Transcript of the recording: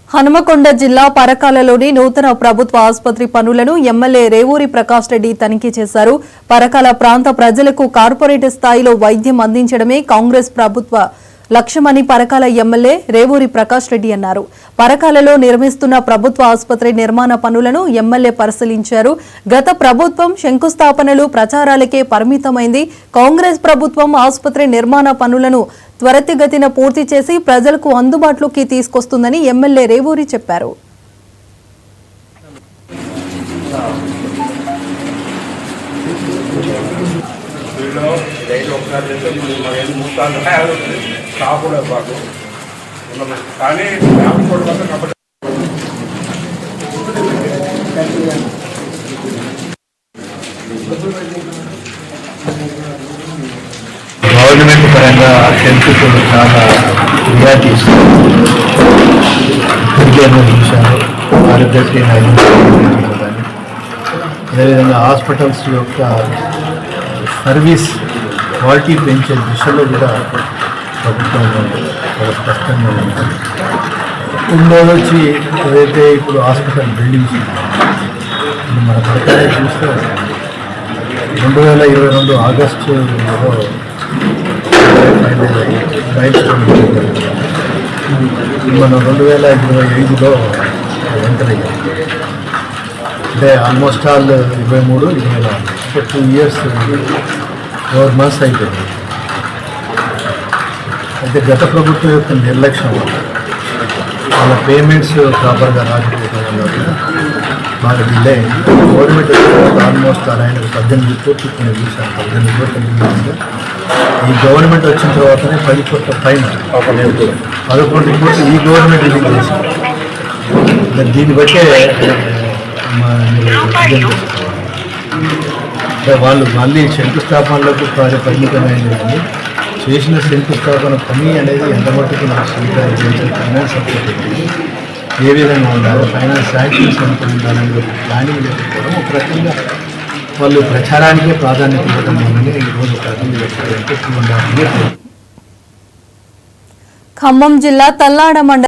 హనుమకొండ జిల్లా పరకాలలోని నూతన ప్రభుత్వ ఆసుపత్రి పనులను ఎమ్మెల్యే రేవూరి ప్రకాష్ రెడ్డి తనిఖీ చేశారు. పరకాల ప్రాంత ప్రజలకు కార్పొరేట్ స్థాయిలో వైద్యం అందించడమే కాంగ్రెస్ ప్రభుత్వ లక్ష్యమని పరకాల ఎమ్మెల్యే రేవూరి ప్రకాష్ రెడ్డి అన్నారు. పరకాలలో నిర్మిస్తున్న ప్రభుత్వ ఆసుపత్రి నిర్మాణ పనులను ఎమ్మెల్యే పరిశీలించారు. గత ప్రభుత్వం శంకుస్థాపనలు ప్రచారాలకే పరిమితమైంది. కాంగ్రెస్ ప్రభుత్వం ఆసుపత్రి నిర్మాణ పనులను త్వరితగతిన పూర్తి చేసి ప్రజలకు అందుబాటులోకి తీసుకొస్తుందని ఎమ్మెల్యే రేవూరి చెప్పారు. గవర్నమెంట్ పరంగా హెల్త్కు చాలా ఇదిగా తీసుకుంటారు. ఆరోగ్యశ్రీ అదేవిధంగా హాస్పిటల్స్ యొక్క సర్వీస్ క్వాలిటీ పెంచే దిశలో కూడా ప్రభుత్వం చాలా స్పష్టంగా ఉంది. ఉండేది వచ్చి ఏదైతే ఇప్పుడు హాస్పిటల్ బిల్డింగ్స్ మన ప్రకారం చూస్తే 2022 ఆగస్టులో మనం 2025లో ఎంటర్ అయ్యాం. అంటే ఆల్మోస్ట్ ఆల్ 23, 24 అంటే 2 years 4 months అయిపోయింది. అయితే గత ప్రభుత్వం యొక్క నిర్లక్ష్యం వాళ్ళ పేమెంట్స్ ప్రాపర్గా రాకపోవడం వల్ల బాగా డిలే అయింది. గవర్నమెంట్ ఆల్మోస్ట్ ఆయనకు 18 కోట్లు కొన్ని చూశాను. 18 కోట్లు ఈ గవర్నమెంట్ వచ్చిన తర్వాతనే 10 కోట్ల పైన 11 కోట్లు ఈ గవర్నమెంట్ రిలీజ్ చేసింది. దీన్ని బట్టే వాళ్ళు మళ్ళీ శంకుస్థాపనలకు పరిమితమైనది. కానీ చేసిన శంకుస్థాపన పని అనేది ఎంత మట్టుకు నాకు ఫైనాన్స్ సపోర్ట్ ఏ విధంగా ఉండాలి, ఫైనాన్స్ శాంక్షన్స్ ఎంత ఉండాలని ప్లానింగ్ లేకపోవడం ఒక రకంగా వాళ్ళు ప్రచారానికే ప్రాధాన్యత ఇవ్వడం వల్లనే ఈరోజు ఖమ్మం జిల్లా తల్లాడ మండలం